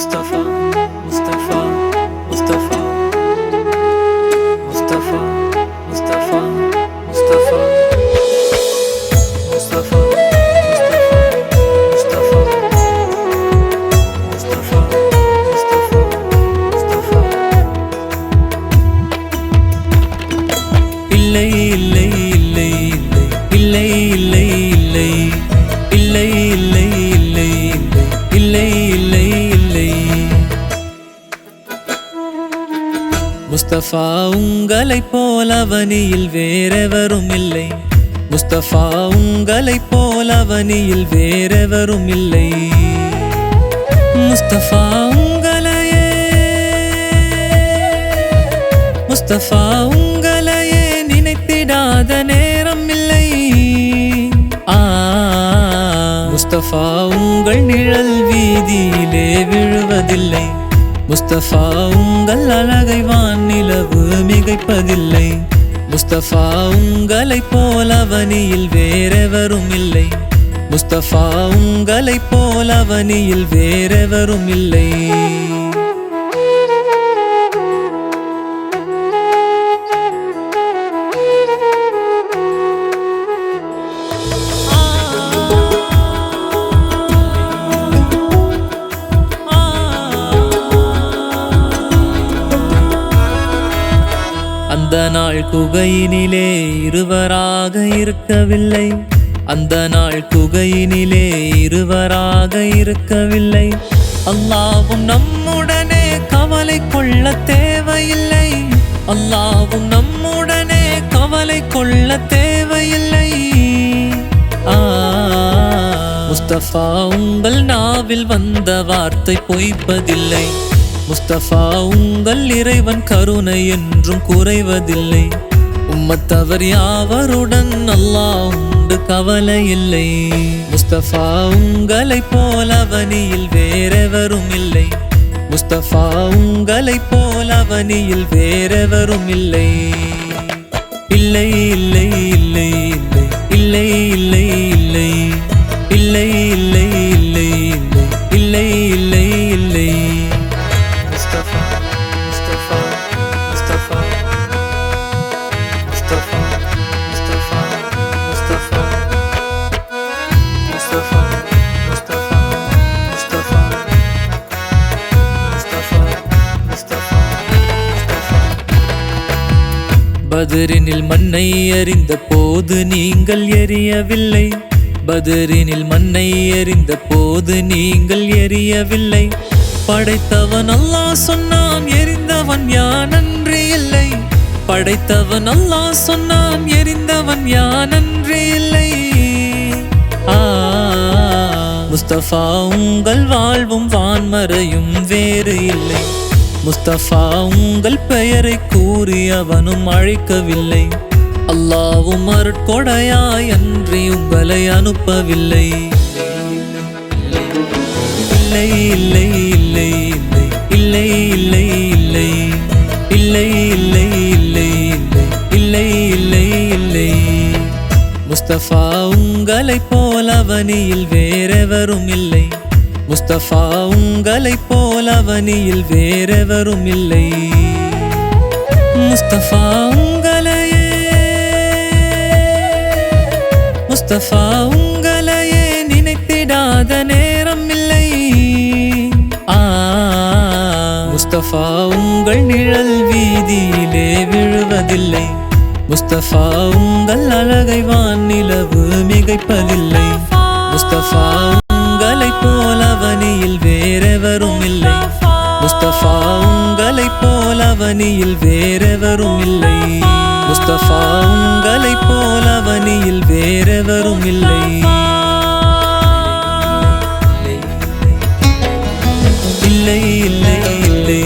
Mustafa, Mustafa, Mustafa, Mustafa, Mustafa, Mustafa, Mustafa, Mustafa, Mustafa, Mustafa. இல்லை இல்லை இல்லை இல்லை இல்லை இல்லை இல்லை இல்லை இல்லை இல்லை இல்லை இல்லை முஸ்தபா உங்களைப் போல அவனியில் வேறெவரும் இல்லை. முஸ்தபா உங்களைப் போல அவனியில் வேறெவரும் இல்லை. முஸ்தபா உங்களையே முஸ்தபா உங்களையே நினைத்திடாத நேரம் இல்லை. முஸ்தபா உங்கள் நிழல் வீதியிலே விழுவதில்லை. முஸ்தபா உங்கள் அழகை வானிலவு மிகைப்பதில்லை. முஸ்தபா உங்களைப் போல அவனியில் வேறெவரும் இல்லை. முஸ்தபா உங்களைப் போல அவனியில் வேறெவரும் இல்லை. அந்த நாள் குகையினிலே இருவராக இருக்கவில்லை. அந்த நாள் குகையினிலே இருவராக இருக்கவில்லை. அல்லாஹ்வும் நம்முடனே கவலை கொள்ள தேவையில்லை. அல்லாஹ்வும் நம்முடனே கவலை கொள்ள தேவையில்லை. முஸ்தபா உங்கள் நாவில் வந்த வார்த்தை பொய்ப்பதில்லை. முஸ்தபா உங்கள் இறைவன் கருணை என்றும் குறைவதில்லை. உம்மத்தவர் யாவருடன் அல்லாஹ் உண்டு கவலை இல்லை. முஸ்தபா உங்களைப் போல அவனியில் வேறெவரும் இல்லை. முஸ்தபா உங்களைப் போல அவனியில் வேறெவரும் இல்லை. இல்லை இல்லை இல்லை இல்லை இல்லை இல்லை இல்லை இல்லை இல்லை இல்லை இல்லை இல்லை Mustafa, Mustafa, Mustafa, Mustafa, Mustafa, Mustafa, Mustafa, Mustafa, Mustafa, Mustafa, Mustafa. பத்ரினில் மண்ணை எறிந்த போது நீங்கள் எரியவில்லை. பத்ரினில் மண்ணை எறிந்த போது நீங்கள் எரியவில்லை. படைத்தவன் அல்லாஹ் சொன்னான் எரிந்தவன் யானன்றி இல்லை. படைத்தவன் அல்லாஹ் சொன்னான் எரிந்தவன் யானன்றி இல்லை. முஸ்தபா உங்கள் வாழ்வும் வான்மறையும் வேறு இல்லை. முஸ்தபா உங்கள் பெயரை கூறி அவனும் அழைக்கவில்லை. அல்லாஹ்வும் அருட்கொடையாய் அன்றி உங்களை அனுப்பவில்லை. இல்லை இல்லை இல்லை இல்லை இல்லை இல்லை இல்லை இல்லை இல்லை இல்லை இல்லை இல்லை முஸ்தபா உங்களைப் போல அவனியில் வேறெவரும் இல்லை. முஸ்தபா உங்களைப் போல அவனியில் வேறெவரும் இல்லை. முஸ்தபா உங்களையே முஸ்தபா உங்களையே நினைத்திடாத நேரம் இல்லை. முஸ்தபா உங்கள் நிழல் வீதியிலே விழுவதில்லை. முஸ்தபா உங்கள் அழகை வானிலவு மிகைப்பதில்லை. முஸ்தபா உங்களைப் போல அவனியில் வேறெவரும் இல்லை. முஸ்தபா உங்களைப் போல அவனியில் வேறெவரும் இல்லை. முஸ்தபா உங்களைப் போல அவனியில் வேறெவரும் இல்லை. இல்லை இல்லை இல்லை